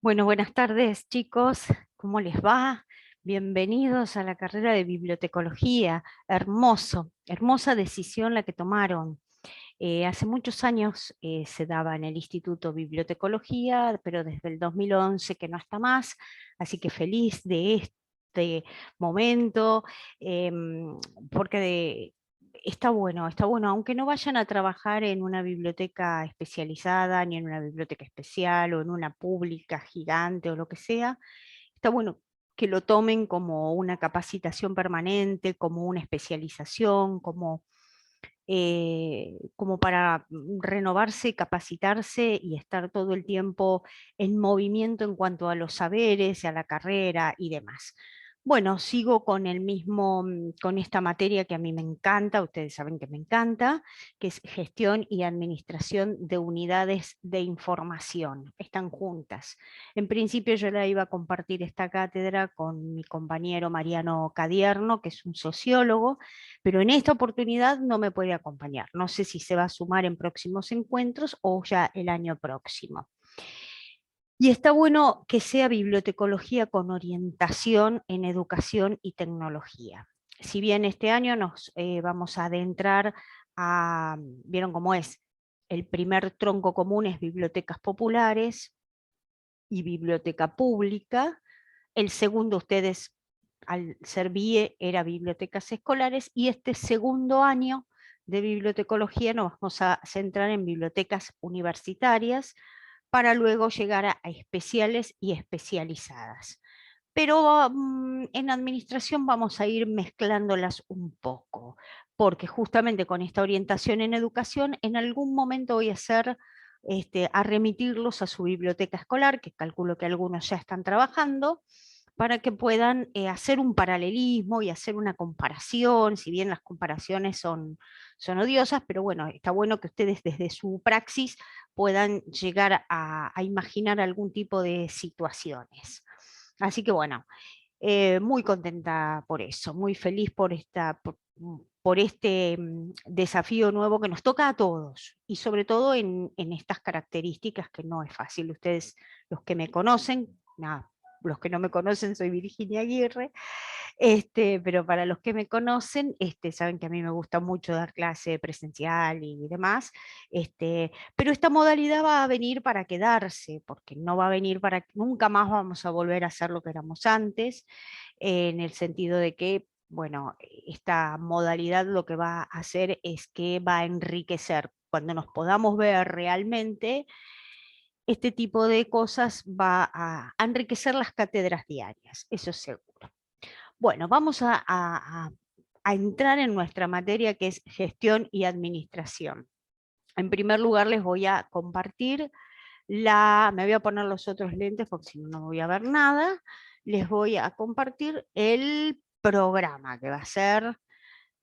Bueno, buenas tardes, chicos. ¿Cómo les va? Bienvenidos a la carrera de bibliotecología. Hermoso, hermosa decisión la que tomaron. Hace muchos años se daba en el Instituto Bibliotecología, pero desde el 2011 que no está más, así que feliz de este momento, porque está bueno, aunque no vayan a trabajar en una biblioteca especializada, ni en una biblioteca especial, o en una pública gigante, o lo que sea, está bueno que lo tomen como una capacitación permanente, como una especialización, como para renovarse, capacitarse y estar todo el tiempo en movimiento en cuanto a los saberes, a la carrera y demás. Bueno, sigo con con esta materia que a mí me encanta, ustedes saben que me encanta, que es gestión y administración de unidades de información. Están juntas. En principio yo la iba a compartir esta cátedra con mi compañero Mariano Cadierno, que es un sociólogo, pero en esta oportunidad no me puede acompañar. No sé si se va a sumar en próximos encuentros o ya el año próximo. Y está bueno que sea bibliotecología con orientación en educación y tecnología. Si bien este año nos vamos a adentrar vieron cómo es, el primer tronco común es bibliotecas populares y biblioteca pública, el segundo ustedes al ser BIE era bibliotecas escolares y este segundo año de bibliotecología nos vamos a centrar en bibliotecas universitarias para luego llegar a especiales y especializadas. Pero en administración vamos a ir mezclándolas un poco, porque justamente con esta orientación en educación, en algún momento voy a hacer, a remitirlos a su biblioteca escolar, que calculo que algunos ya están trabajando, para que puedan hacer un paralelismo y hacer una comparación, si bien las comparaciones son odiosas, pero bueno, está bueno que ustedes desde su praxis puedan llegar a imaginar algún tipo de situaciones. Así que bueno, muy contenta por eso, muy feliz por este desafío nuevo que nos toca a todos y sobre todo en estas características que no es fácil. Ustedes, los que me conocen, nada, los que no me conocen, soy Virginia Aguirre, pero para los que me conocen, saben que a mí me gusta mucho dar clase presencial y demás, pero esta modalidad va a venir para quedarse, porque no va a venir para, nunca más vamos a volver a hacer lo que éramos antes, en el sentido de que, bueno, esta modalidad lo que va a hacer es que va a enriquecer. Cuando nos podamos ver realmente, este tipo de cosas va a enriquecer las cátedras diarias, eso es seguro. Bueno, vamos a entrar en nuestra materia que es gestión y administración. En primer lugar les voy a compartir me voy a poner los otros lentes porque si no, no voy a ver nada. Les voy a compartir el programa, que va a ser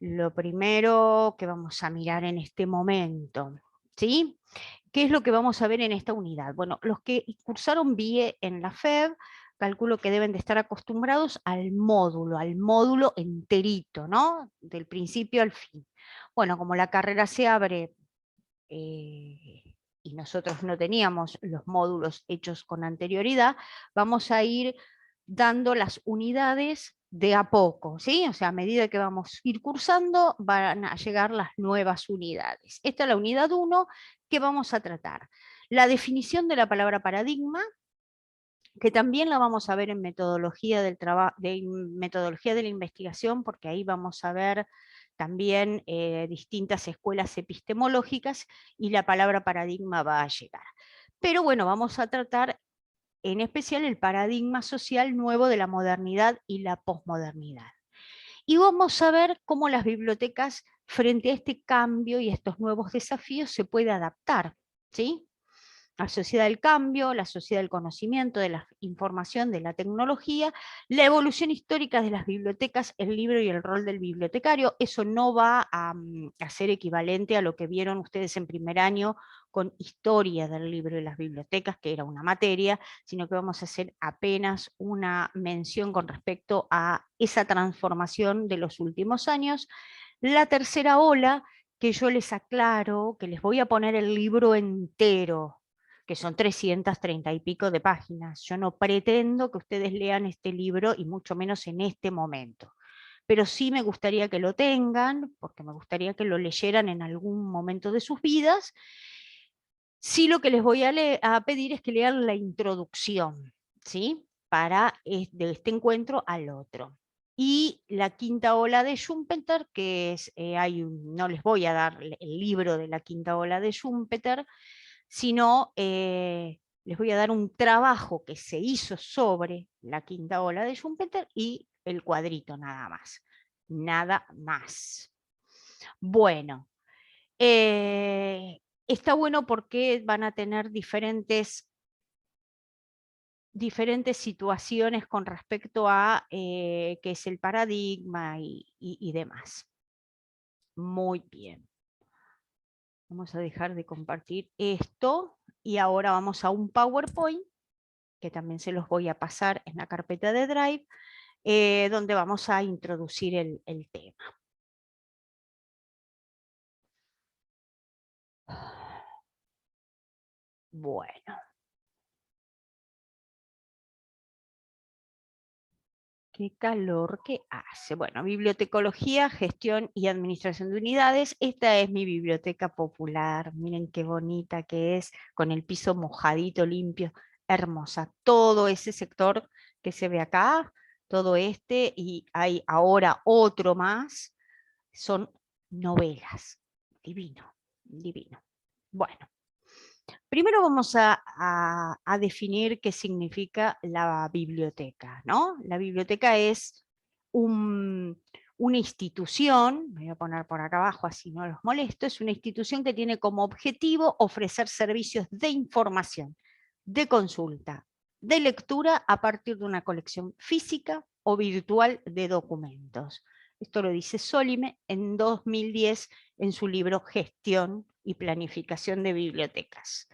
lo primero que vamos a mirar en este momento. ¿Sí? ¿Qué es lo que vamos a ver en esta unidad? Bueno, los que cursaron BIE en la FEB, calculo que deben de estar acostumbrados al módulo enterito, ¿no? Del principio al fin. Bueno, como la carrera se abre y nosotros no teníamos los módulos hechos con anterioridad, vamos a ir dando las unidades de a poco, ¿sí? O sea, a medida que vamos a ir cursando, van a llegar las nuevas unidades. Esta es la unidad 1 que vamos a tratar. La definición de la palabra paradigma, que también la vamos a ver en metodología metodología de la investigación, porque ahí vamos a ver también distintas escuelas epistemológicas y la palabra paradigma va a llegar. Pero bueno, vamos a tratar en especial el paradigma social nuevo de la modernidad y la posmodernidad. Y vamos a ver cómo las bibliotecas frente a este cambio y estos nuevos desafíos se puede adaptar, ¿sí? La sociedad del cambio, la sociedad del conocimiento, de la información, de la tecnología, la evolución histórica de las bibliotecas, el libro y el rol del bibliotecario. Eso no va a ser equivalente a lo que vieron ustedes en primer año con historia del libro y las bibliotecas, que era una materia, sino que vamos a hacer apenas una mención con respecto a esa transformación de los últimos años. La tercera ola, que yo les aclaro, que les voy a poner el libro entero, que son 330 y pico de páginas. Yo no pretendo que ustedes lean este libro y mucho menos en este momento. Pero sí me gustaría que lo tengan, porque me gustaría que lo leyeran en algún momento de sus vidas. Sí, lo que les voy a pedir es que lean la introducción, ¿sí? Para de este encuentro al otro. Y la quinta ola de Schumpeter, que es, no les voy a dar el libro de la quinta ola de Schumpeter, sino les voy a dar un trabajo que se hizo sobre la quinta ola de Schumpeter y el cuadrito nada más. Nada más. Bueno, está bueno porque van a tener diferentes situaciones con respecto a qué es el paradigma y demás. Muy bien. Vamos a dejar de compartir esto y ahora vamos a un PowerPoint que también se los voy a pasar en la carpeta de Drive, donde vamos a introducir el tema. Bueno. Qué calor que hace. Bueno, bibliotecología, gestión y administración de unidades. Esta es mi biblioteca popular. Miren qué bonita que es, con el piso mojadito, limpio, hermosa. Todo ese sector que se ve acá, todo este, y hay ahora otro más, son novelas. Divino, divino. Bueno. Primero vamos a definir qué significa la biblioteca, ¿no? La biblioteca es una institución, me voy a poner por acá abajo así no los molesto, es una institución que tiene como objetivo ofrecer servicios de información, de consulta, de lectura a partir de una colección física o virtual de documentos. Esto lo dice Solime en 2010 en su libro Gestión y Planificación de Bibliotecas.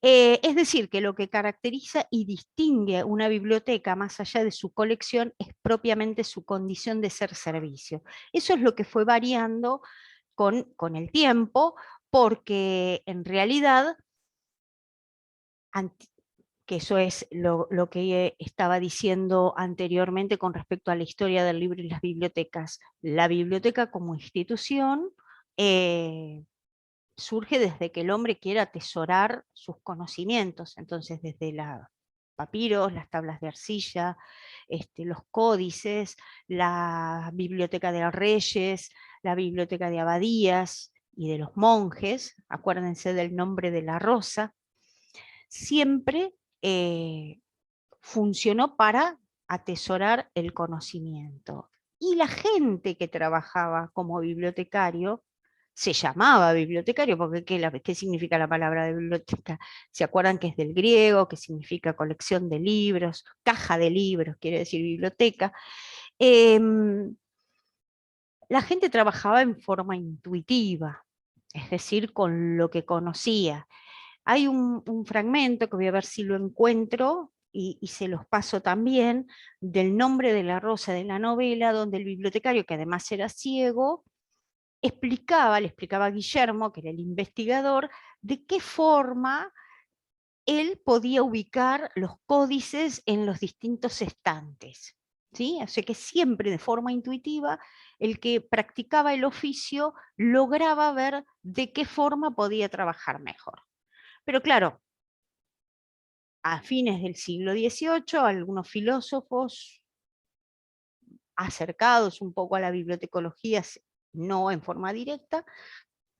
Es decir, que lo que caracteriza y distingue una biblioteca más allá de su colección es propiamente su condición de ser servicio. Eso es lo que fue variando con el tiempo, porque en realidad, que eso es lo que estaba diciendo anteriormente con respecto a la historia del libro y las bibliotecas, la biblioteca como institución surge desde que el hombre quiere atesorar sus conocimientos, entonces desde los papiros, las tablas de arcilla, los códices, la biblioteca de reyes, la biblioteca de abadías y de los monjes, acuérdense del nombre de la rosa, siempre funcionó para atesorar el conocimiento. Y la gente que trabajaba como bibliotecario se llamaba bibliotecario, porque ¿qué significa la palabra de biblioteca? ¿Se acuerdan que es del griego, que significa colección de libros, caja de libros, quiere decir biblioteca? La gente trabajaba en forma intuitiva, es decir, con lo que conocía. Hay un fragmento que voy a ver si lo encuentro y se los paso también, del nombre de la rosa de la novela, donde el bibliotecario, que además era ciego, le explicaba a Guillermo, que era el investigador, de qué forma él podía ubicar los códices en los distintos estantes. ¿Sí? O sea que siempre de forma intuitiva el que practicaba el oficio lograba ver de qué forma podía trabajar mejor. Pero claro, a fines del siglo XVIII, algunos filósofos acercados un poco a la bibliotecología, no en forma directa,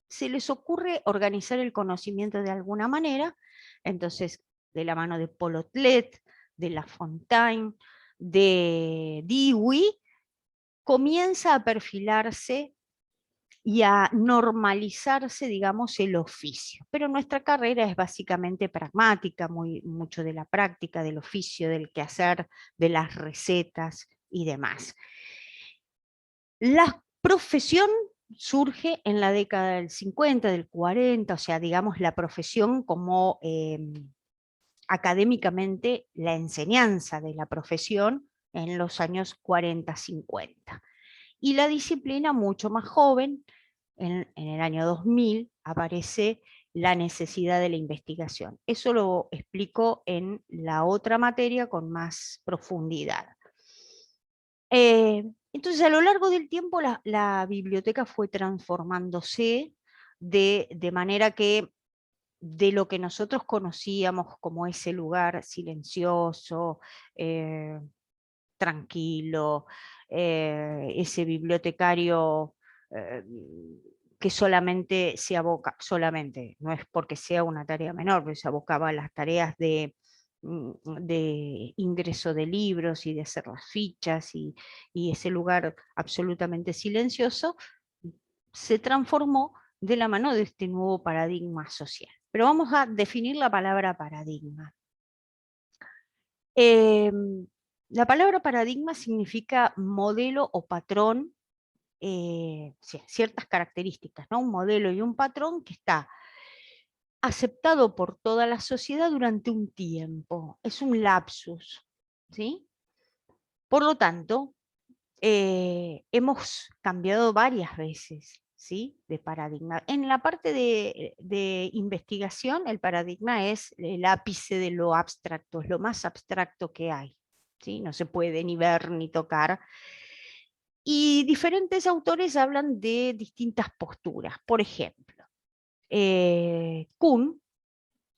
se les ocurre organizar el conocimiento de alguna manera, entonces de la mano de Polotlet, de La Fontaine, de Dewey, comienza a perfilarse y a normalizarse, digamos, el oficio. Pero nuestra carrera es básicamente pragmática, mucho de la práctica, del oficio, del quehacer, de las recetas y demás. La profesión surge en la década del 50, del 40, o sea, digamos, la profesión como académicamente la enseñanza de la profesión en los años 40-50. Y la disciplina mucho más joven, en el año 2000, aparece la necesidad de la investigación. Eso lo explico en la otra materia con más profundidad. Entonces, a lo largo del tiempo, la biblioteca fue transformándose de manera que de lo que nosotros conocíamos como ese lugar silencioso, tranquilo, ese bibliotecario que solamente se aboca, solamente, no es porque sea una tarea menor, pero se abocaba a las tareas de ingreso de libros y de hacer las fichas y ese lugar absolutamente silencioso, se transformó de la mano de este nuevo paradigma social. Pero vamos a definir la palabra paradigma. La palabra paradigma significa modelo o patrón, ciertas características, ¿no? Un modelo y un patrón que está aceptado por toda la sociedad durante un tiempo. Es un lapsus, ¿sí? Por lo tanto, hemos cambiado varias veces, ¿sí? De paradigma. En la parte de investigación, el paradigma es el ápice de lo abstracto, es lo más abstracto que hay, ¿sí? No se puede ni ver ni tocar. Y diferentes autores hablan de distintas posturas. Por ejemplo, Kuhn,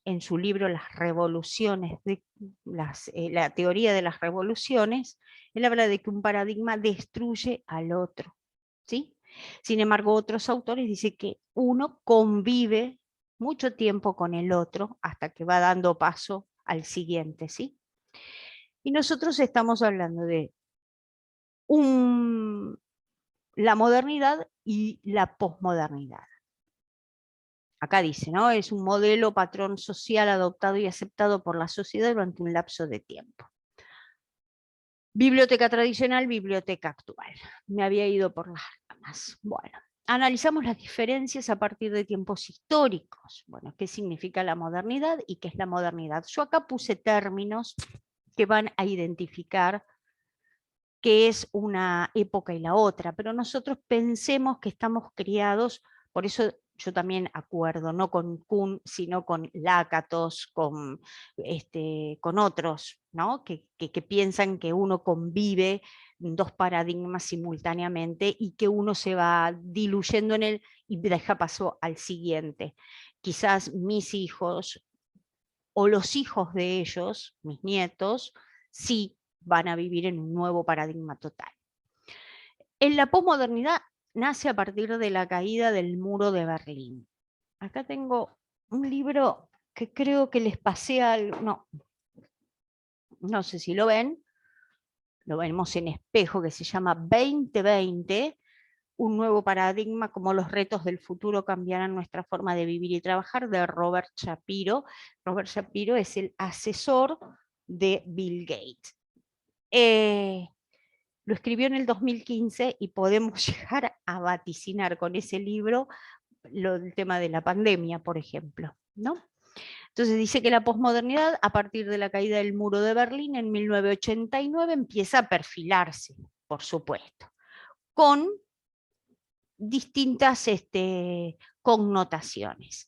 en su libro Las revoluciones, la teoría de las revoluciones, él habla de que un paradigma destruye al otro, ¿sí? Sin embargo, otros autores dicen que uno convive mucho tiempo con el otro hasta que va dando paso al siguiente, ¿sí? Y nosotros estamos hablando de la modernidad y la posmodernidad. Acá dice, ¿no? Es un modelo patrón social adoptado y aceptado por la sociedad durante un lapso de tiempo. Biblioteca tradicional, biblioteca actual. Me había ido por las ramas. Bueno, analizamos las diferencias a partir de tiempos históricos. Bueno, ¿qué significa la modernidad y qué es la modernidad? Yo acá puse términos que van a identificar qué es una época y la otra, pero nosotros pensemos que estamos criados, por eso yo también acuerdo, no con Kuhn, sino con Lakatos, con otros, ¿no? que piensan que uno convive dos paradigmas simultáneamente y que uno se va diluyendo en él y deja paso al siguiente. Quizás mis hijos o los hijos de ellos, mis nietos, sí van a vivir en un nuevo paradigma total. En la posmodernidad nace a partir de la caída del muro de Berlín. Acá tengo un libro que creo que les pasé al... No sé si lo ven, lo vemos en espejo, que se llama 2020, un nuevo paradigma, como los retos del futuro cambiarán nuestra forma de vivir y trabajar, de Robert Shapiro. Robert Shapiro es el asesor de Bill Gates. Lo escribió en el 2015 y podemos llegar a vaticinar con ese libro el tema de la pandemia, por ejemplo, ¿no? Entonces dice que la posmodernidad, a partir de la caída del muro de Berlín en 1989, empieza a perfilarse, por supuesto, con distintas connotaciones.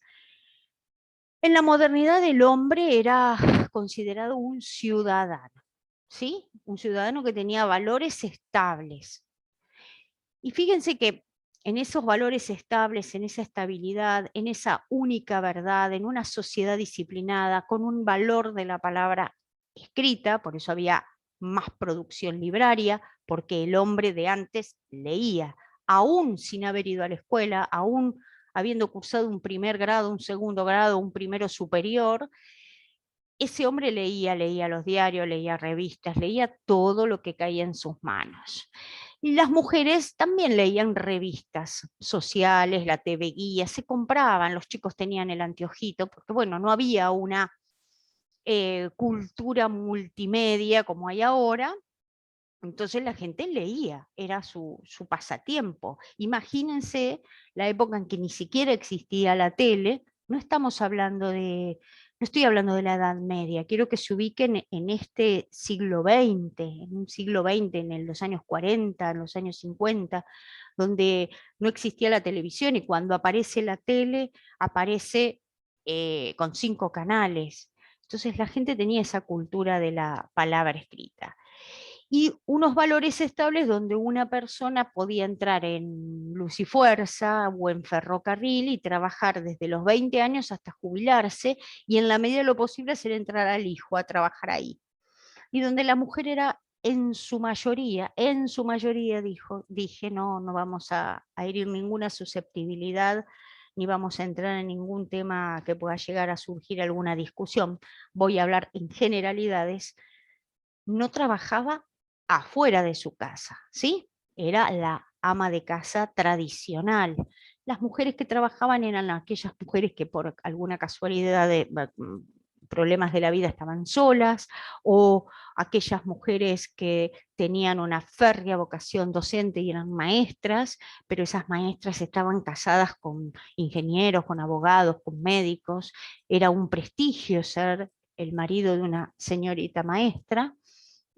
En la modernidad el hombre era considerado un ciudadano, ¿sí? Un ciudadano que tenía valores estables. Y fíjense que en esos valores estables, en esa estabilidad, en esa única verdad, en una sociedad disciplinada, con un valor de la palabra escrita, por eso había más producción libraria, porque el hombre de antes leía, aún sin haber ido a la escuela, aún habiendo cursado un primer grado, un segundo grado, un primero superior, ese hombre leía los diarios, leía revistas, leía todo lo que caía en sus manos. Y las mujeres también leían revistas sociales, la TV Guía, se compraban, los chicos tenían el anteojito, porque bueno, no había una cultura multimedia como hay ahora, entonces la gente leía, era su pasatiempo. Imagínense la época en que ni siquiera existía la tele, no estamos hablando no estoy hablando de la Edad Media, quiero que se ubiquen en este siglo XX, en un siglo XX, en los años 40, en los años 50, donde no existía la televisión y cuando aparece la tele, aparece con 5 canales. Entonces la gente tenía esa cultura de la palabra escrita. Y unos valores estables donde una persona podía entrar en Luz y Fuerza o en ferrocarril y trabajar desde los 20 años hasta jubilarse y en la medida de lo posible hacer entrar al hijo a trabajar ahí. Y donde la mujer era en su mayoría dije, no, no vamos a herir ninguna susceptibilidad, ni vamos a entrar en ningún tema que pueda llegar a surgir alguna discusión. Voy a hablar en generalidades. No trabajaba afuera de su casa, ¿sí? Era la ama de casa tradicional. Las mujeres que trabajaban eran aquellas mujeres que por alguna casualidad de problemas de la vida estaban solas, o aquellas mujeres que tenían una férrea vocación docente y eran maestras, pero esas maestras estaban casadas con ingenieros, con abogados, con médicos. Era un prestigio ser el marido de una señorita maestra.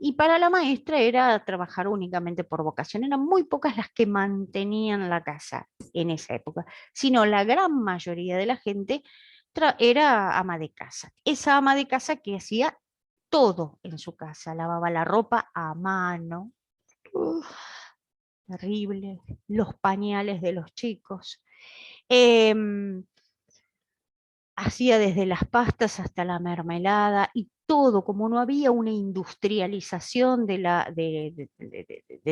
Y para la maestra era trabajar únicamente por vocación. Eran muy pocas las que mantenían la casa en esa época, sino la gran mayoría de la gente era ama de casa. Esa ama de casa que hacía todo en su casa, lavaba la ropa a mano, uf, terrible, los pañales de los chicos. Em, Hacía desde las pastas hasta la mermelada y todo, como no había una industrialización de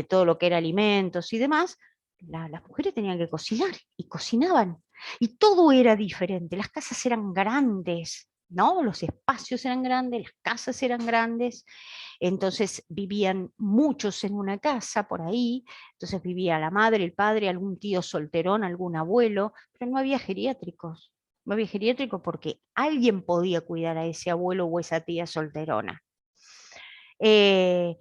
todo lo que era alimentos y demás, las mujeres tenían que cocinar y cocinaban. Y todo era diferente, las casas eran grandes, ¿no? Los espacios eran grandes, las casas eran grandes, entonces vivían muchos en una casa por ahí, entonces vivía la madre, el padre, algún tío solterón, algún abuelo, pero no había geriátricos. No había geriátrico porque alguien podía cuidar a ese abuelo o esa tía solterona. Eh,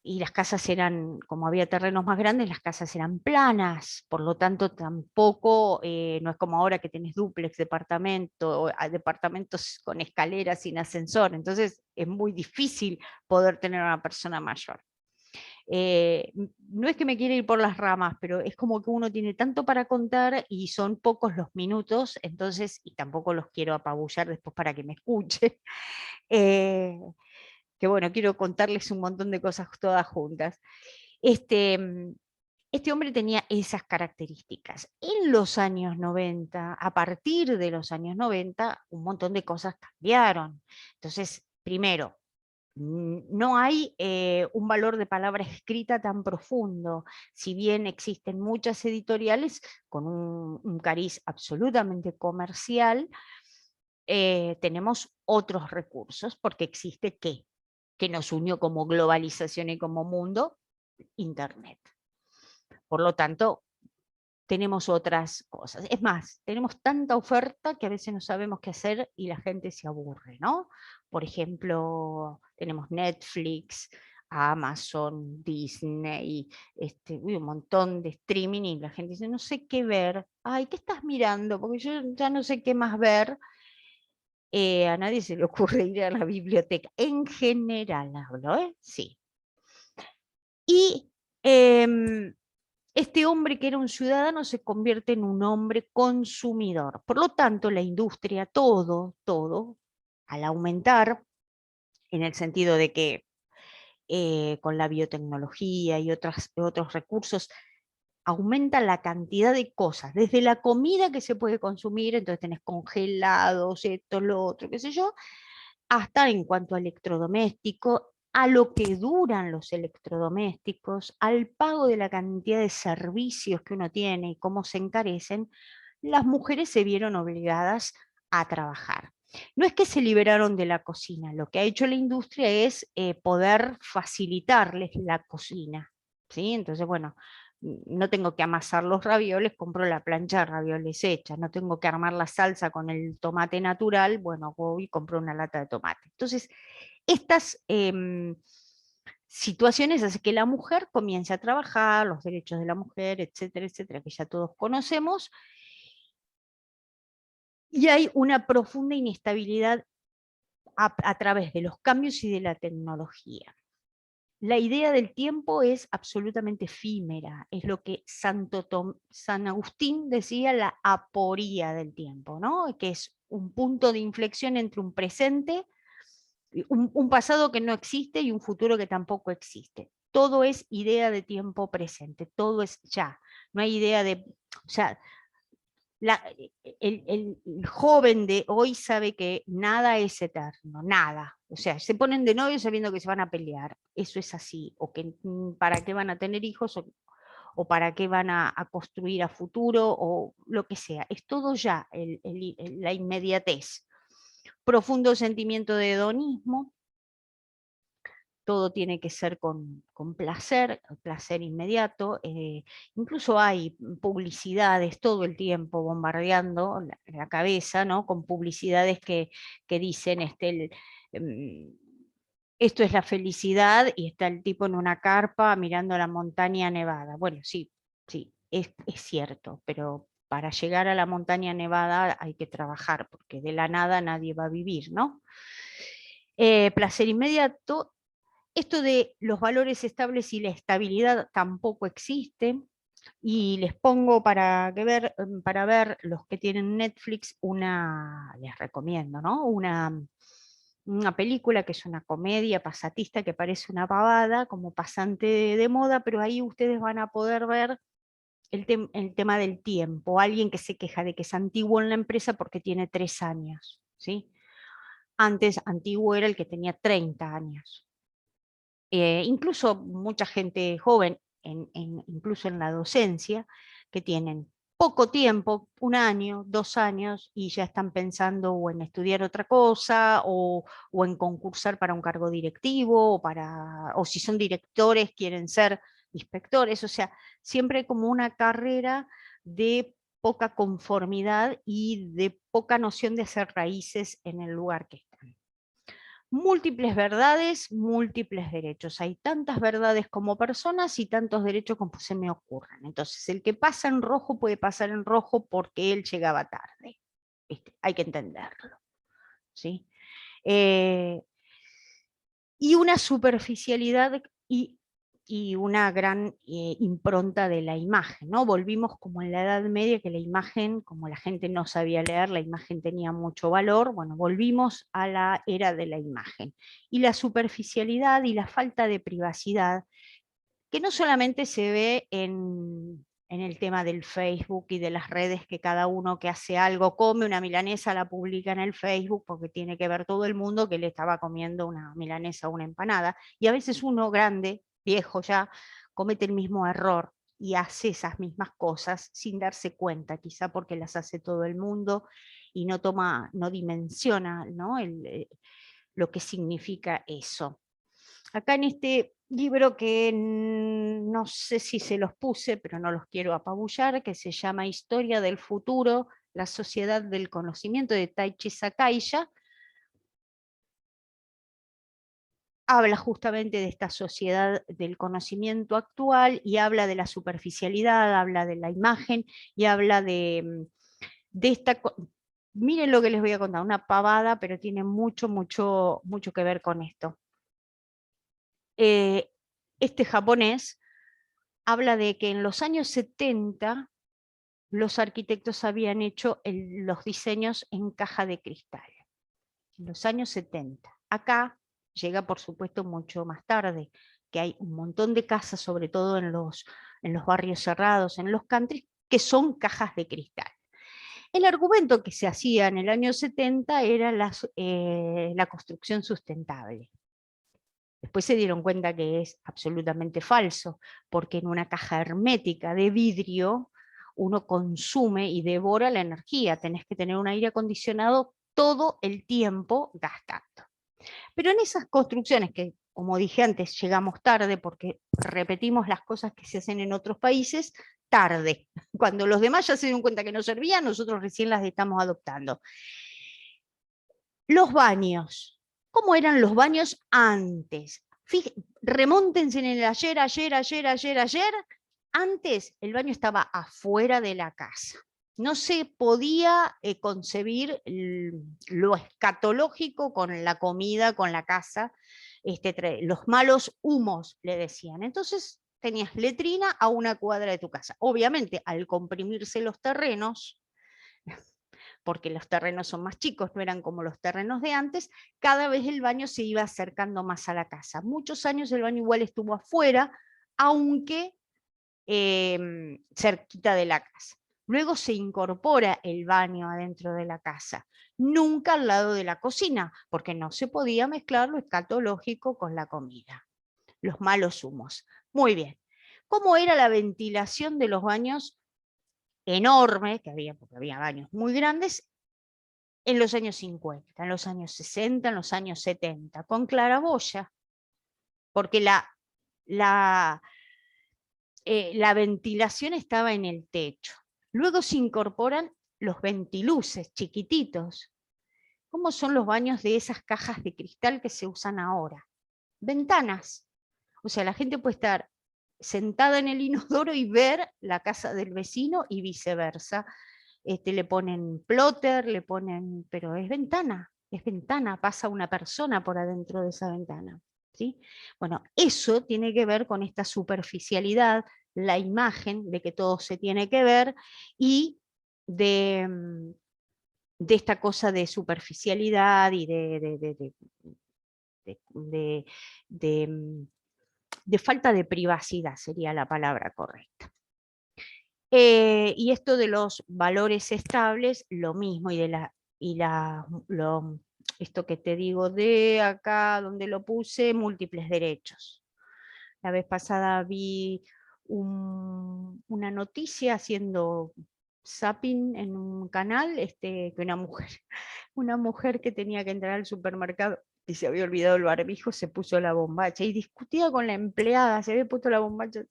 y las casas eran, como había terrenos más grandes, las casas eran planas, por lo tanto tampoco, no es como ahora que tenés dúplex, departamentos con escaleras sin ascensor, entonces es muy difícil poder tener a una persona mayor. No es que me quiera ir por las ramas, pero es como que uno tiene tanto para contar y son pocos los minutos, entonces, y tampoco los quiero apabullar después para que me escuche, eh, que bueno, quiero contarles un montón de cosas todas juntas. Este, este hombre tenía esas características. En los años 90, a partir de los años 90, un montón de cosas cambiaron. Entonces, primero, no hay un valor de palabra escrita tan profundo, si bien existen muchas editoriales con un cariz absolutamente comercial, tenemos otros recursos, porque existe que nos unió como globalización y como mundo, Internet. Por lo tanto, tenemos otras cosas. Es más, tenemos tanta oferta que a veces no sabemos qué hacer y la gente se aburre, ¿no? Por ejemplo, tenemos Netflix, Amazon, Disney, un montón de streaming y la gente dice, no sé qué ver. Ay, ¿qué estás mirando? Porque yo ya no sé qué más ver. A nadie se le ocurre ir a la biblioteca. En general hablo, ¿eh? Sí. Y este hombre que era un ciudadano se convierte en un hombre consumidor. Por lo tanto, la industria, todo, al aumentar, en el sentido de que con la biotecnología y otros recursos, aumenta la cantidad de cosas, desde la comida que se puede consumir, entonces tenés congelados, esto, lo otro, qué sé yo, hasta en cuanto a electrodoméstico, a lo que duran los electrodomésticos, al pago de la cantidad de servicios que uno tiene y cómo se encarecen, las mujeres se vieron obligadas a trabajar. No es que se liberaron de la cocina, lo que ha hecho la industria es poder facilitarles la cocina. ¿Sí? Entonces, bueno, no tengo que amasar los ravioles, compro la plancha de ravioles hecha, no tengo que armar la salsa con el tomate natural, bueno, voy y compro una lata de tomate. Entonces, estas situaciones hacen que la mujer comience a trabajar, los derechos de la mujer, etcétera, etcétera, que ya todos conocemos, y hay una profunda inestabilidad a través de los cambios y de la tecnología. La idea del tiempo es absolutamente efímera, es lo que San Agustín decía la aporía del tiempo, ¿no? Que es un punto de inflexión entre un presente, un pasado que no existe y un futuro que tampoco existe. Todo es idea de tiempo presente, todo es ya. No hay idea de, o sea, el joven de hoy sabe que nada es eterno, nada. O sea, se ponen de novio sabiendo que se van a pelear. Eso es así. O que para qué van a tener hijos o para qué van a construir a futuro o lo que sea. Es todo ya, la inmediatez. Profundo sentimiento de hedonismo, todo tiene que ser con placer, placer inmediato. Incluso hay publicidades todo el tiempo bombardeando la cabeza, ¿no? Con publicidades que dicen esto es la felicidad y está el tipo en una carpa mirando la montaña nevada. Bueno, sí, sí, es cierto, pero para llegar a la montaña nevada hay que trabajar, porque de la nada nadie va a vivir, ¿no? Placer inmediato. Esto de los valores estables y la estabilidad tampoco existe. Y les pongo para ver los que tienen Netflix, les recomiendo, ¿no? Una película que es una comedia pasatista que parece una pavada, como pasante de moda, pero ahí ustedes van a poder ver el tema del tiempo. Alguien que se queja de que es antiguo en la empresa porque tiene 3 años, ¿sí? Antes antiguo era el que tenía 30 años. Incluso mucha gente joven, incluso en la docencia, que tienen poco tiempo, 1 año, 2 años, y ya están pensando o en estudiar otra cosa, o en concursar para un cargo directivo, o si son directores, quieren ser inspectores. O sea, siempre como una carrera de poca conformidad y de poca noción de hacer raíces en el lugar que están. Múltiples verdades, múltiples derechos. Hay tantas verdades como personas y tantos derechos como se me ocurran. Entonces, el que pasa en rojo puede pasar en rojo porque él llegaba tarde. ¿Viste? Hay que entenderlo. ¿Sí? Eh, y una superficialidad y una gran impronta de la imagen, ¿no? Volvimos como en la Edad Media, que la imagen, como la gente no sabía leer, la imagen tenía mucho valor. Bueno, volvimos a la era de la imagen. Y la superficialidad y la falta de privacidad, que no solamente se ve en el tema del Facebook y de las redes, que cada uno que hace algo, come una milanesa, la publica en el Facebook, porque tiene que ver todo el mundo que le estaba comiendo una milanesa o una empanada. Y a veces uno grande, viejo ya, comete el mismo error y hace esas mismas cosas sin darse cuenta, quizá porque las hace todo el mundo y no dimensiona, ¿no? Lo que significa eso. Acá en este libro que no sé si se los puse, pero no los quiero apabullar, que se llama Historia del futuro, la sociedad del conocimiento, de Taichi Sakaiya, habla justamente de esta sociedad del conocimiento actual y habla de la superficialidad, habla de la imagen y habla de esta... Miren lo que les voy a contar, una pavada, pero tiene mucho, mucho, mucho que ver con esto. Este japonés habla de que en los años 70 los arquitectos habían hecho los diseños en caja de cristal. En los años 70. Acá llega, por supuesto, mucho más tarde, que hay un montón de casas, sobre todo en los barrios cerrados, en los countries, que son cajas de cristal. El argumento que se hacía en el año 70 era la construcción sustentable. Después se dieron cuenta que es absolutamente falso, porque en una caja hermética de vidrio uno consume y devora la energía. Tenés que tener un aire acondicionado todo el tiempo gastando. Pero en esas construcciones que, como dije antes, llegamos tarde porque repetimos las cosas que se hacen en otros países tarde. Cuando los demás ya se dieron cuenta que no servían, nosotros recién las estamos adoptando. Los baños. ¿Cómo eran los baños antes? Remóntense en el ayer. Antes el baño estaba afuera de la casa. No se podía concebir lo escatológico con la comida, con la casa, los malos humos, le decían. Entonces tenías letrina a 1 cuadra de tu casa. Obviamente, al comprimirse los terrenos, porque los terrenos son más chicos, no eran como los terrenos de antes, cada vez el baño se iba acercando más a la casa. Muchos años el baño igual estuvo afuera, aunque cerquita de la casa. Luego se incorpora el baño adentro de la casa, nunca al lado de la cocina, porque no se podía mezclar lo escatológico con la comida, los malos humos. Muy bien. ¿Cómo era la ventilación de los baños? Enorme, que había, porque había baños muy grandes, en los años 50, en los años 60, en los años 70, con claraboya, porque la ventilación estaba en el techo. Luego se incorporan los ventiluces chiquititos. ¿Cómo son los baños de esas cajas de cristal que se usan ahora? Ventanas. O sea, la gente puede estar sentada en el inodoro y ver la casa del vecino y viceversa. Le ponen plotter, le ponen, pero es ventana, pasa una persona por adentro de esa ventana. ¿Sí? Bueno, eso tiene que ver con esta superficialidad, la imagen de que todo se tiene que ver y de esta cosa de superficialidad y de, de, de falta de privacidad, sería la palabra correcta. Y esto de los valores estables, lo mismo, esto que te digo de acá donde lo puse, múltiples derechos. La vez pasada vi una noticia haciendo zapping en un canal, que una mujer que tenía que entrar al supermercado y se había olvidado el barbijo, se puso la bombacha y discutía con la empleada, se había puesto la bombacha,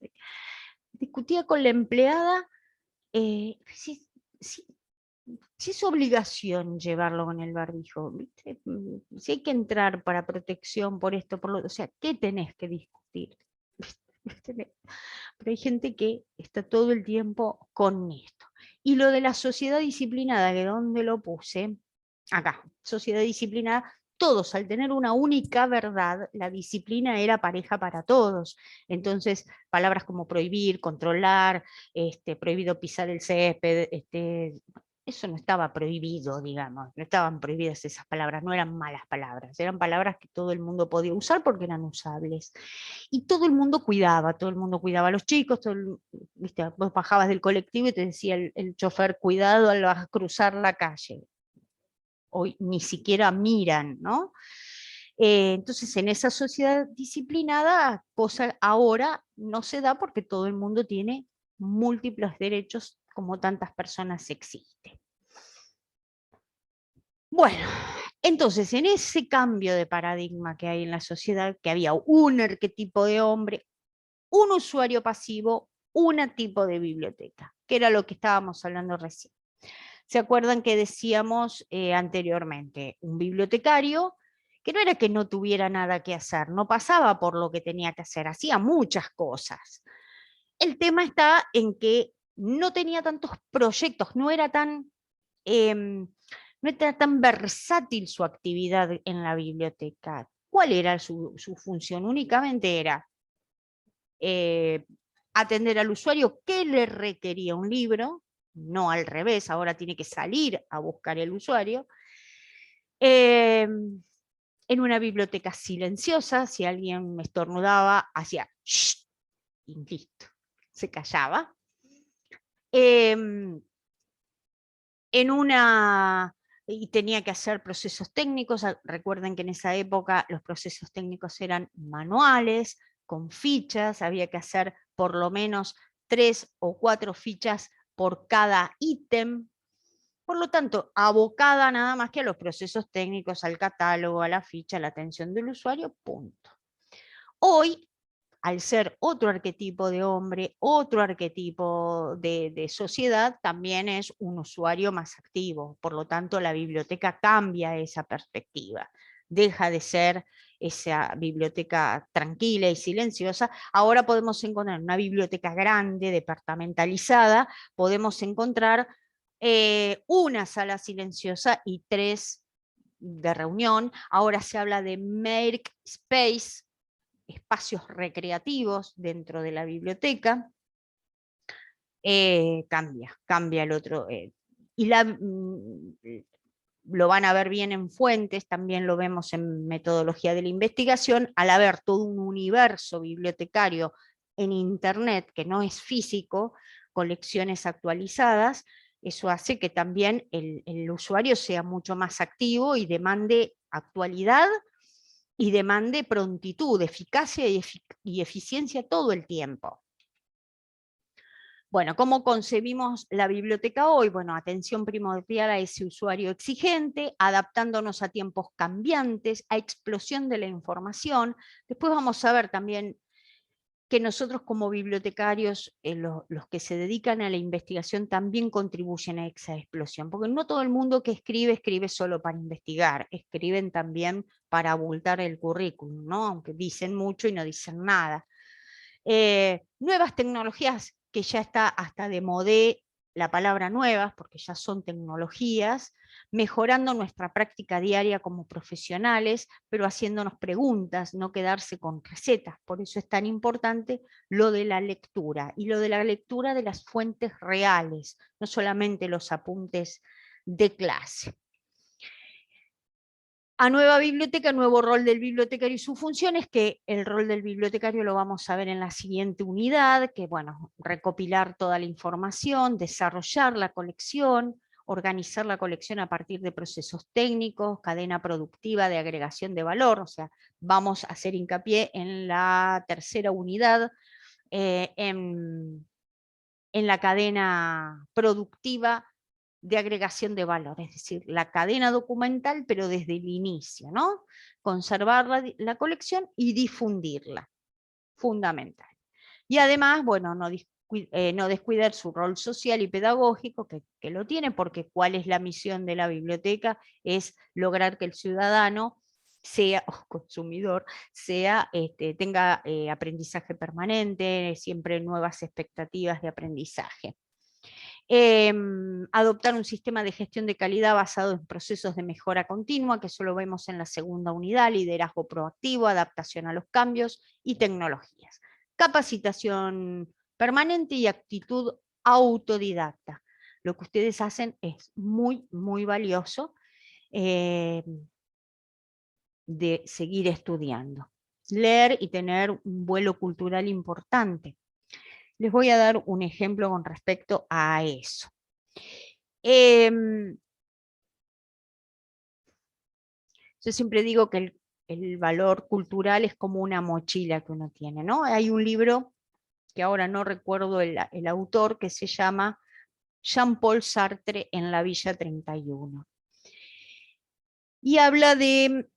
discutía con la empleada si, si- si es obligación llevarlo con el barbijo, ¿viste? Si hay que entrar para protección por esto, por lo, o sea, ¿qué tenés que discutir? Pero hay gente que está todo el tiempo con esto. Y lo de la sociedad disciplinada, que donde lo puse, acá, sociedad disciplinada, todos, al tener una única verdad, la disciplina era pareja para todos. Entonces, palabras como prohibir, controlar, prohibido pisar el césped, eso no estaba prohibido, digamos, no estaban prohibidas esas palabras, no eran malas palabras, eran palabras que todo el mundo podía usar porque eran usables. Y todo el mundo cuidaba a los chicos, ¿viste? Vos bajabas del colectivo y te decía el chofer, cuidado al cruzar la calle. Hoy ni siquiera miran, ¿no? Entonces, en esa sociedad disciplinada, cosa ahora no se da porque todo el mundo tiene múltiples derechos como tantas personas existen. Bueno, entonces en ese cambio de paradigma que hay en la sociedad, que había un arquetipo de hombre, un usuario pasivo, un tipo de biblioteca, que era lo que estábamos hablando recién. ¿Se acuerdan que decíamos anteriormente? Un bibliotecario que no era que no tuviera nada que hacer, no pasaba por lo que tenía que hacer, hacía muchas cosas. El tema está en que no tenía tantos proyectos, no era tan versátil su actividad en la biblioteca. ¿Cuál era su función? Únicamente era atender al usuario que le requería un libro, no al revés, ahora tiene que salir a buscar el usuario. En una biblioteca silenciosa, si alguien me estornudaba, hacía shh, y listo, se callaba. En una y tenía que hacer procesos técnicos. Recuerden que en esa época los procesos técnicos eran manuales, con fichas, había que hacer por lo menos 3 o 4 fichas por cada ítem. Por lo tanto, abocada nada más que a los procesos técnicos, al catálogo, a la ficha, a la atención del usuario, punto. Hoy, al ser otro arquetipo de hombre, otro arquetipo de sociedad, también es un usuario más activo. Por lo tanto, la biblioteca cambia esa perspectiva. Deja de ser esa biblioteca tranquila y silenciosa. Ahora podemos encontrar una biblioteca grande, departamentalizada, podemos encontrar una sala silenciosa y 3 de reunión. Ahora se habla de make space, espacios recreativos dentro de la biblioteca. Cambia el otro. lo van a ver bien en fuentes, también lo vemos en metodología de la investigación, al haber todo un universo bibliotecario en Internet que no es físico, colecciones actualizadas, eso hace que también el usuario sea mucho más activo y demande actualidad y demande prontitud, eficacia y eficiencia todo el tiempo. Bueno, ¿cómo concebimos la biblioteca hoy? Bueno, atención primordial a ese usuario exigente, adaptándonos a tiempos cambiantes, a explosión de la información. Después vamos a ver también que nosotros como bibliotecarios, los que se dedican a la investigación, también contribuyen a esa explosión, porque no todo el mundo que escribe, escribe solo para investigar, escriben también para abultar el currículum, ¿no? Aunque dicen mucho y no dicen nada. Nuevas tecnologías, que ya está hasta de modé la palabra nuevas, porque ya son tecnologías, mejorando nuestra práctica diaria como profesionales, pero haciéndonos preguntas, no quedarse con recetas. Por eso es tan importante lo de la lectura, y lo de la lectura de las fuentes reales, no solamente los apuntes de clase. A nueva biblioteca, nuevo rol del bibliotecario y sus funciones, que el rol del bibliotecario lo vamos a ver en la siguiente unidad, que bueno, recopilar toda la información, desarrollar la colección, organizar la colección a partir de procesos técnicos, cadena productiva de agregación de valor, o sea, vamos a hacer hincapié en la tercera unidad, en la cadena productiva de agregación de valor, es decir, la cadena documental, pero desde el inicio, ¿no? Conservar la colección y difundirla, fundamental. Y además, bueno, no descuidar su rol social y pedagógico, que lo tiene, porque ¿cuál es la misión de la biblioteca? Es lograr que el ciudadano sea, o consumidor, tenga aprendizaje permanente, siempre nuevas expectativas de aprendizaje. Adoptar un sistema de gestión de calidad basado en procesos de mejora continua, que eso lo vemos en la segunda unidad, liderazgo proactivo, adaptación a los cambios y tecnologías. Capacitación permanente y actitud autodidacta. Lo que ustedes hacen es muy, muy valioso, de seguir estudiando. Leer y tener un vuelo cultural importante. Les voy a dar un ejemplo con respecto a eso. Yo siempre digo que el valor cultural es como una mochila que uno tiene, ¿no? Hay un libro, que ahora no recuerdo el autor, que se llama Jean-Paul Sartre en la Villa 31. Y habla de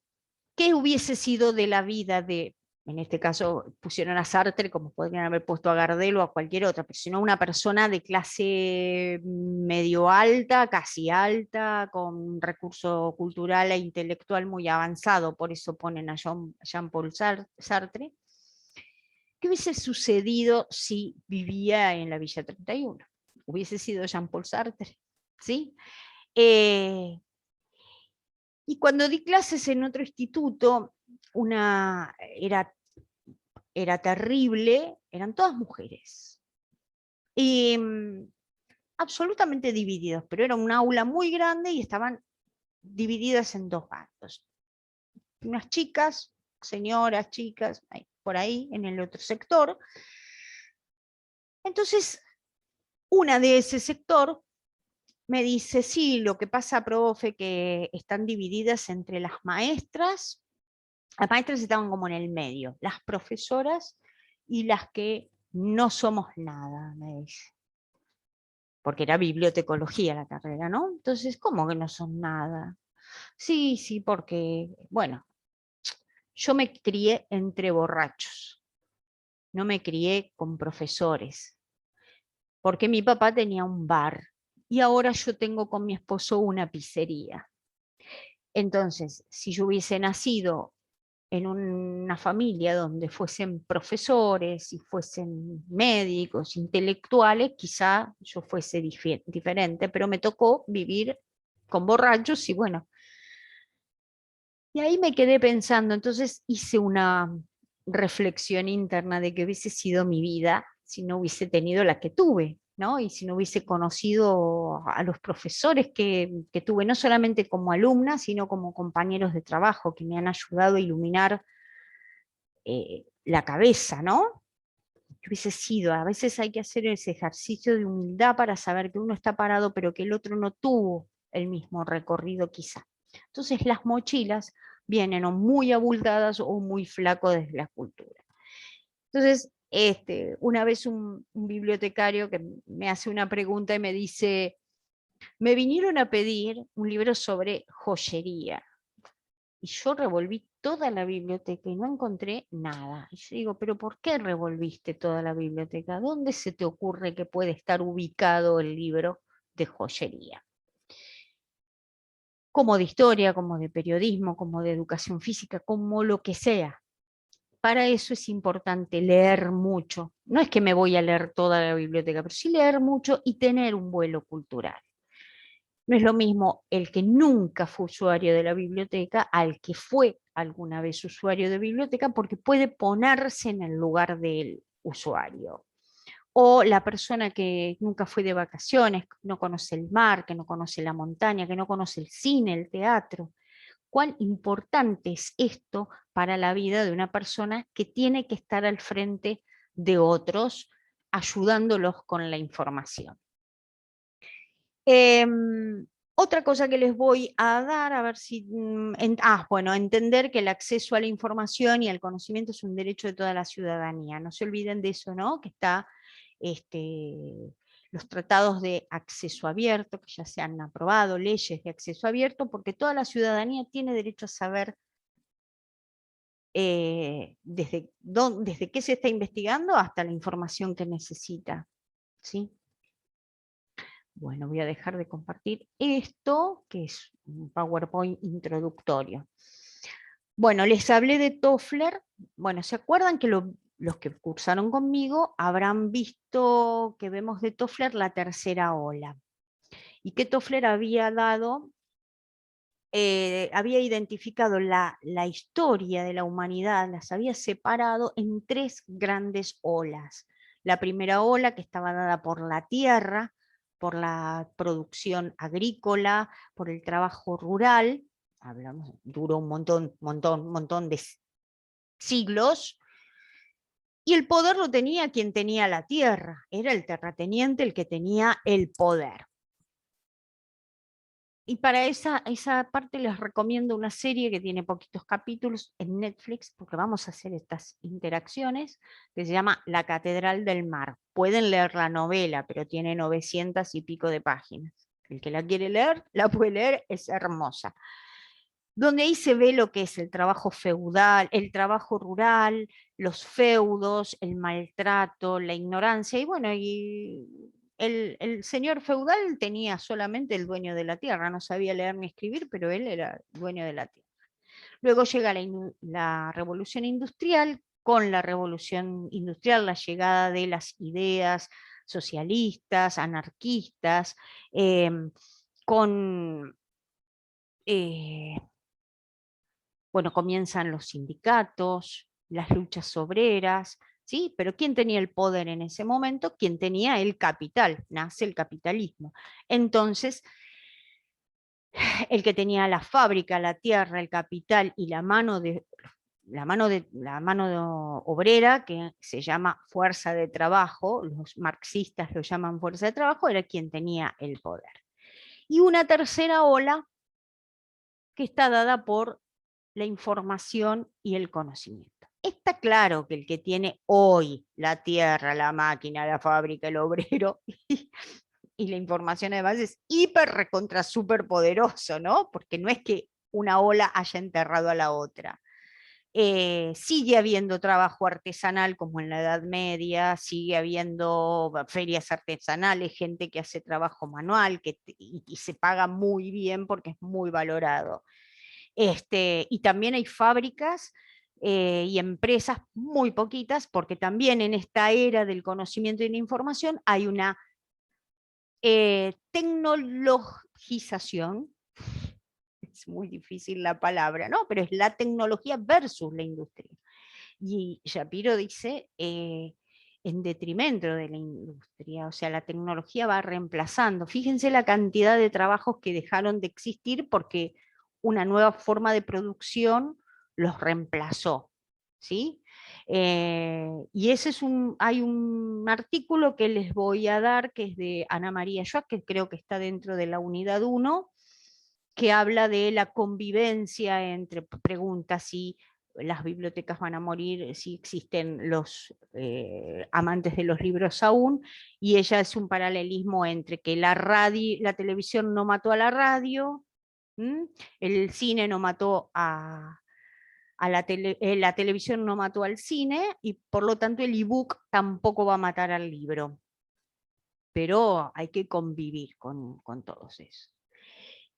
qué hubiese sido de la vida de, en este caso pusieron a Sartre, como podrían haber puesto a Gardel o a cualquier otra, pero sino una persona de clase medio alta, casi alta, con un recurso cultural e intelectual muy avanzado, por eso ponen a Jean-Paul Sartre. ¿Qué hubiese sucedido si vivía en la Villa 31? Hubiese sido Jean-Paul Sartre, ¿sí? Y cuando di clases en otro instituto, era terrible, eran todas mujeres. Y absolutamente divididos, pero era un aula muy grande y estaban divididas en dos bandos. Unas chicas, señoras, chicas, por ahí en el otro sector. Entonces, una de ese sector me dice, sí, lo que pasa, profe, que están divididas entre las maestras estaban como en el medio, las profesoras y las que no somos nada, me dice. Porque era bibliotecología la carrera, ¿no? Entonces, ¿cómo que no son nada? Sí, sí, porque, bueno, yo me crié entre borrachos, no me crié con profesores, porque mi papá tenía un bar y ahora yo tengo con mi esposo una pizzería. Entonces, si yo hubiese nacido en una familia donde fuesen profesores y fuesen médicos, intelectuales, quizá yo fuese diferente, pero me tocó vivir con borrachos y bueno. Y ahí me quedé pensando, entonces hice una reflexión interna de que hubiese sido mi vida si no hubiese tenido la que tuve. ¿no? Y si no hubiese conocido a los profesores que tuve, no solamente como alumna, sino como compañeros de trabajo, que me han ayudado a iluminar la cabeza, ¿no? Que hubiese sido, a veces hay que hacer ese ejercicio de humildad para saber que uno está parado, pero que el otro no tuvo el mismo recorrido quizá. Entonces las mochilas vienen o muy abultadas o muy flaco desde la cultura. Entonces, una vez un bibliotecario que me hace una pregunta y me dice, me vinieron a pedir un libro sobre joyería. Y yo revolví toda la biblioteca y no encontré nada. Y yo digo, pero ¿por qué revolviste toda la biblioteca? ¿Dónde se te ocurre que puede estar ubicado el libro de joyería? Como de historia, como de periodismo, como de educación física, como lo que sea. Para eso es importante leer mucho. No es que me voy a leer toda la biblioteca, pero sí leer mucho y tener un vuelo cultural. No es lo mismo el que nunca fue usuario de la biblioteca al que fue alguna vez usuario de biblioteca, porque puede ponerse en el lugar del usuario. O la persona que nunca fue de vacaciones, que no conoce el mar, que no conoce la montaña, que no conoce el cine, el teatro. Cuán importante es esto para la vida de una persona que tiene que estar al frente de otros, ayudándolos con la información. Otra cosa que les voy a dar, a ver si... bueno, entender que el acceso a la información y al conocimiento es un derecho de toda la ciudadanía. No se olviden de eso, ¿no? Que está los tratados de acceso abierto, que ya se han aprobado, leyes de acceso abierto, porque toda la ciudadanía tiene derecho a saber desde qué se está investigando hasta la información que necesita. ¿Sí? Bueno, voy a dejar de compartir esto, que es un PowerPoint introductorio. Bueno, les hablé de Toffler. Bueno, ¿se acuerdan que los que cursaron conmigo habrán visto que vemos de Toffler la tercera ola? Y que Toffler había dado, había identificado la historia de la humanidad, las había separado en tres grandes olas. La primera ola, que estaba dada por la tierra, por la producción agrícola, por el trabajo rural, hablamos, duró un montón de siglos, y el poder lo tenía quien tenía la tierra, era el terrateniente el que tenía el poder. Y para esa parte les recomiendo una serie que tiene poquitos capítulos en Netflix, porque vamos a hacer estas interacciones, que se llama La Catedral del Mar. Pueden leer la novela, pero tiene 900 y pico de páginas. El que la quiere leer, la puede leer, es hermosa. Donde ahí se ve lo que es el trabajo feudal, el trabajo rural, los feudos, el maltrato, la ignorancia, y bueno, y el señor feudal tenía solamente el dueño de la tierra, no sabía leer ni escribir, pero él era dueño de la tierra. Luego llega la revolución industrial, con la revolución industrial, la llegada de las ideas socialistas, anarquistas, con... bueno, comienzan los sindicatos, las luchas obreras, ¿sí? Pero ¿quién tenía el poder en ese momento? ¿Quién tenía el capital? Nace el capitalismo. Entonces, el que tenía la fábrica, la tierra, el capital y la mano obrera, que se llama fuerza de trabajo, los marxistas lo llaman fuerza de trabajo, era quien tenía el poder. Y una tercera ola que está dada por la información y el conocimiento. Está claro que el que tiene hoy la tierra, la máquina, la fábrica, el obrero y la información además es hiper recontra súper poderoso, ¿no? Porque no es que una ola haya enterrado a la otra. Sigue habiendo trabajo artesanal como en la Edad Media, sigue habiendo ferias artesanales, gente que hace trabajo manual y se paga muy bien porque es muy valorado. Y también hay fábricas y empresas muy poquitas, porque también en esta era del conocimiento y la información hay una tecnologización, es muy difícil la palabra, ¿no? Pero es la tecnología versus la industria. Y Shapiro dice, en detrimento de la industria, o sea, la tecnología va reemplazando. Fíjense la cantidad de trabajos que dejaron de existir porque una nueva forma de producción los reemplazó, ¿sí? Y ese es hay un artículo que les voy a dar, que es de Ana María Schwab, que creo que está dentro de la unidad 1, que habla de la convivencia entre preguntas si las bibliotecas van a morir, si existen los amantes de los libros aún, y ella es un paralelismo entre que la radio, la televisión no mató a la radio, ¿m? El cine no mató a la televisión no mató al cine, y por lo tanto el ebook tampoco va a matar al libro. Pero hay que convivir con todos esos.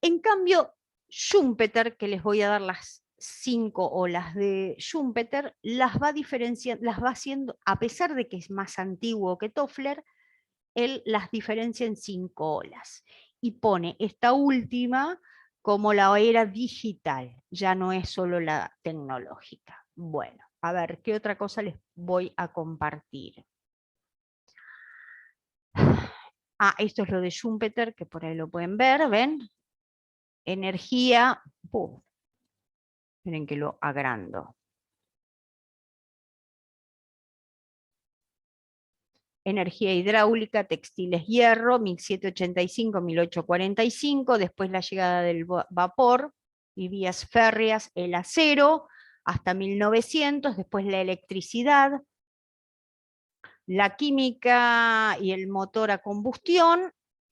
En cambio, Schumpeter, que les voy a dar las 5 olas de Schumpeter, las va diferenciando, las va haciendo, a pesar de que es más antiguo que Toffler, él las diferencia en 5 olas. Y pone esta última como la era digital, ya no es solo la tecnológica. Bueno, a ver, ¿qué otra cosa les voy a compartir? Ah, esto es lo de Schumpeter, que por ahí lo pueden ver, ¿ven? Energía, miren que lo agrando. Energía hidráulica, textiles hierro, 1785-1845, después la llegada del vapor y vías férreas, el acero, hasta 1900, después la electricidad, la química y el motor a combustión,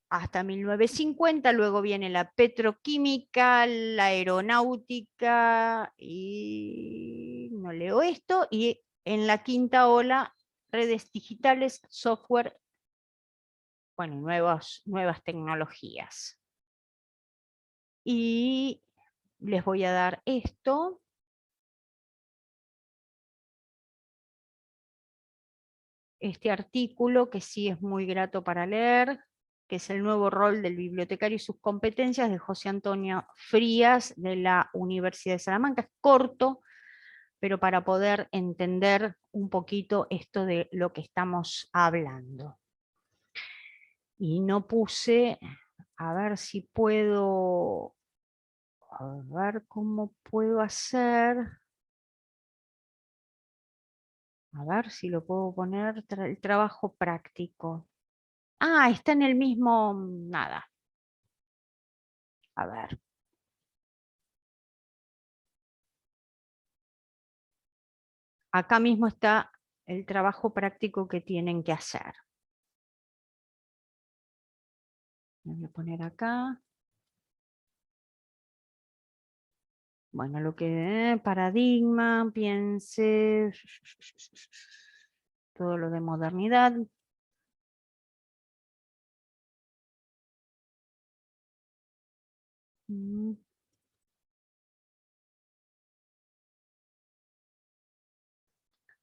hasta 1950, luego viene la petroquímica, la aeronáutica, y no leo esto, y en la quinta ola, redes digitales, software, bueno, nuevas tecnologías. Y les voy a dar esto. Este artículo, que sí es muy grato para leer, que es el nuevo rol del bibliotecario y sus competencias, de José Antonio Frías, de la Universidad de Salamanca. Es corto, pero para poder entender un poquito esto de lo que estamos hablando. Y no puse, a ver si puedo, a ver cómo puedo hacer, a ver si lo puedo poner, el trabajo práctico. Ah, está en el mismo, nada, a ver. Acá mismo está el trabajo práctico que tienen que hacer. Voy a poner acá. Bueno, lo que paradigma, piense, todo lo de modernidad.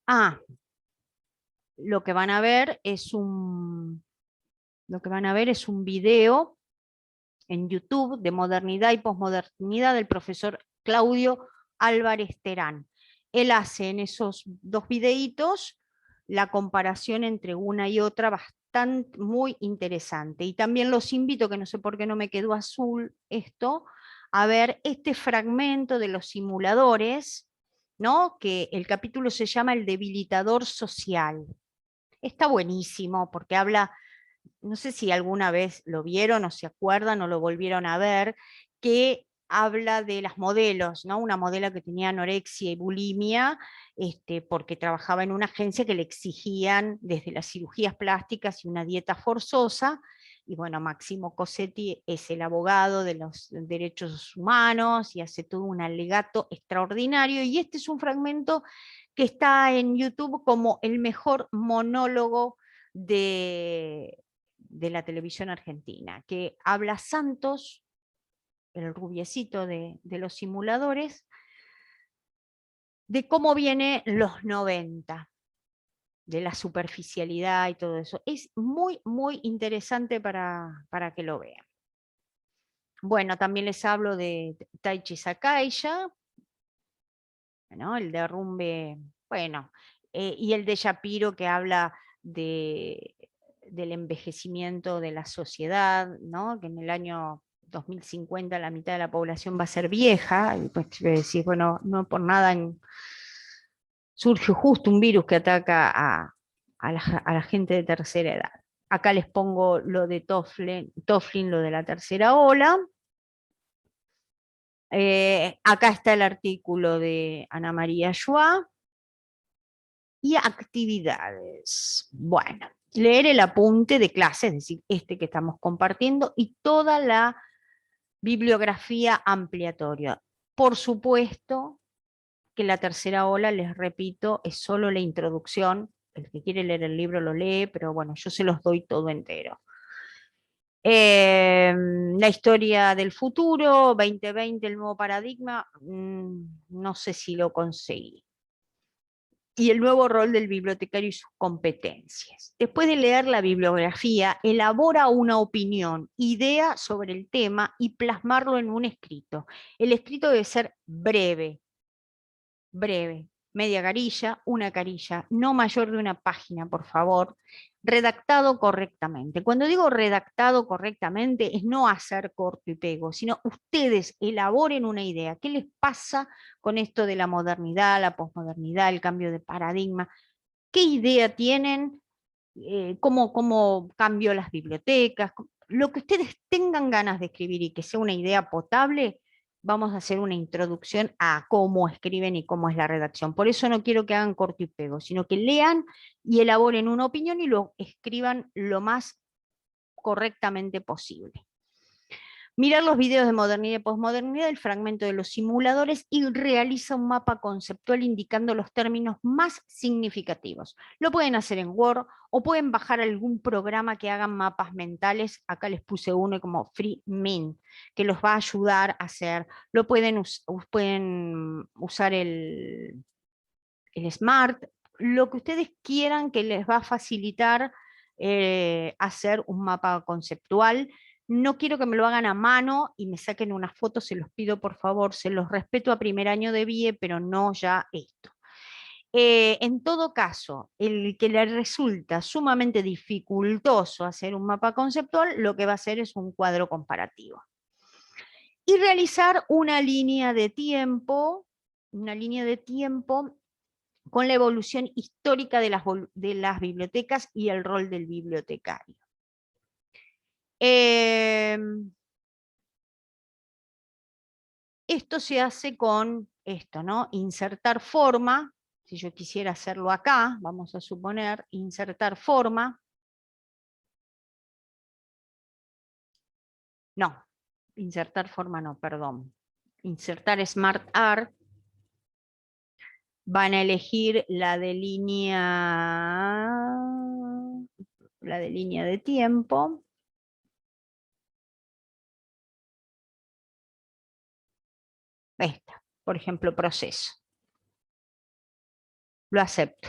Ah, lo que van a ver es un video en YouTube de modernidad y posmodernidad del profesor Claudio Álvarez Terán. Él hace en esos 2 videitos la comparación entre una y otra bastante, muy interesante. Y también los invito, que no sé por qué no me quedó azul esto, a ver este fragmento de los simuladores, ¿no? Que el capítulo se llama El debilitador social. Está buenísimo porque habla, no sé si alguna vez lo vieron o se acuerdan o lo volvieron a ver, que habla de las modelos, ¿no? Una modelo que tenía anorexia y bulimia, porque trabajaba en una agencia que le exigían desde las cirugías plásticas y una dieta forzosa. Y bueno, Máximo Cosetti es el abogado de los derechos humanos y hace todo un alegato extraordinario. Y este es un fragmento que está en YouTube como el mejor monólogo de la televisión argentina, que habla Santos, el rubiecito de los simuladores, de cómo viene los 90, de la superficialidad y todo eso. Es muy, muy interesante para que lo vean. Bueno, también les hablo de Taichi Sakaiya, ¿no? El derrumbe, bueno, y el de Shapiro, que habla de, del envejecimiento de la sociedad, ¿no? Que en el año 2050 la mitad de la población va a ser vieja, y pues decir, bueno, no por nada surge justo un virus que ataca a la gente de tercera edad. Acá les pongo lo de Tofflin, lo de la tercera ola. Acá está el artículo de Ana María Schwa. Y actividades. Bueno, leer el apunte de clase, es decir, este que estamos compartiendo, y toda la bibliografía ampliatoria. Por supuesto que la tercera ola, les repito, es solo la introducción. El que quiere leer el libro lo lee, pero bueno, yo se los doy todo entero. La historia del futuro, 2020, el nuevo paradigma, no sé si lo conseguí. Y el nuevo rol del bibliotecario y sus competencias. Después de leer la bibliografía, elabora una opinión, idea sobre el tema y plasmarlo en un escrito. El escrito debe ser breve, media carilla, una carilla, no mayor de una página, por favor, redactado correctamente. Cuando digo redactado correctamente, es no hacer corto y pego, sino ustedes elaboren una idea. ¿Qué les pasa con esto de la modernidad, la posmodernidad, el cambio de paradigma? ¿Qué idea tienen? ¿Cómo cambió las bibliotecas? Lo que ustedes tengan ganas de escribir y que sea una idea potable, vamos a hacer una introducción a cómo escriben y cómo es la redacción. Por eso no quiero que hagan corto y pego, sino que lean y elaboren una opinión y lo escriban lo más correctamente posible. Mirar los videos de modernidad y posmodernidad, el fragmento de los simuladores, y realiza un mapa conceptual indicando los términos más significativos. Lo pueden hacer en Word o pueden bajar algún programa que hagan mapas mentales. Acá les puse uno como FreeMint, que los va a ayudar a hacer. Lo pueden usar el Smart, lo que ustedes quieran, que les va a facilitar hacer un mapa conceptual. No quiero que me lo hagan a mano y me saquen unas fotos, se los pido por favor, se los respeto a primer año de BIE, pero no ya esto. En todo caso, el que le resulta sumamente dificultoso hacer un mapa conceptual, lo que va a hacer es un cuadro comparativo. Y realizar una línea de tiempo con la evolución histórica de las bibliotecas y el rol del bibliotecario. Esto se hace con esto, ¿no? Insertar forma. Si yo quisiera hacerlo acá, vamos a suponer, insertar forma. No, insertar forma no, perdón. Insertar Smart Art. Van a elegir la de línea de tiempo. Esta, por ejemplo, proceso. Lo acepto.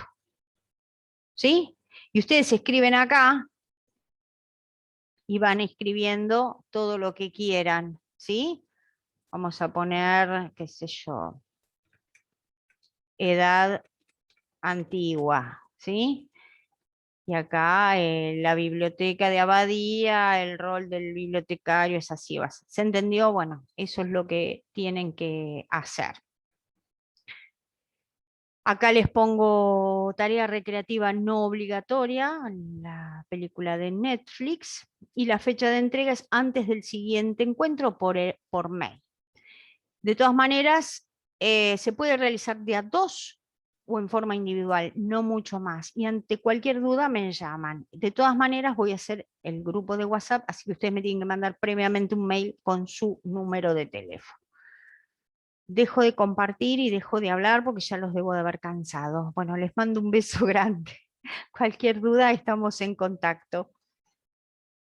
¿Sí? Y ustedes escriben acá y van escribiendo todo lo que quieran, ¿sí? Vamos a poner, qué sé yo, edad antigua, ¿sí? Y acá la biblioteca de Abadía, el rol del bibliotecario es así. ¿Se entendió? Bueno, eso es lo que tienen que hacer. Acá les pongo tarea recreativa no obligatoria, la película de Netflix, y la fecha de entrega es antes del siguiente encuentro por mail. De todas maneras, se puede realizar de a dos o en forma individual, no mucho más. Y ante cualquier duda me llaman. De todas maneras, voy a hacer el grupo de WhatsApp, así que ustedes me tienen que mandar previamente un mail con su número de teléfono. Dejo de compartir y dejo de hablar porque ya los debo de haber cansado. Bueno, les mando un beso grande. Cualquier duda, estamos en contacto.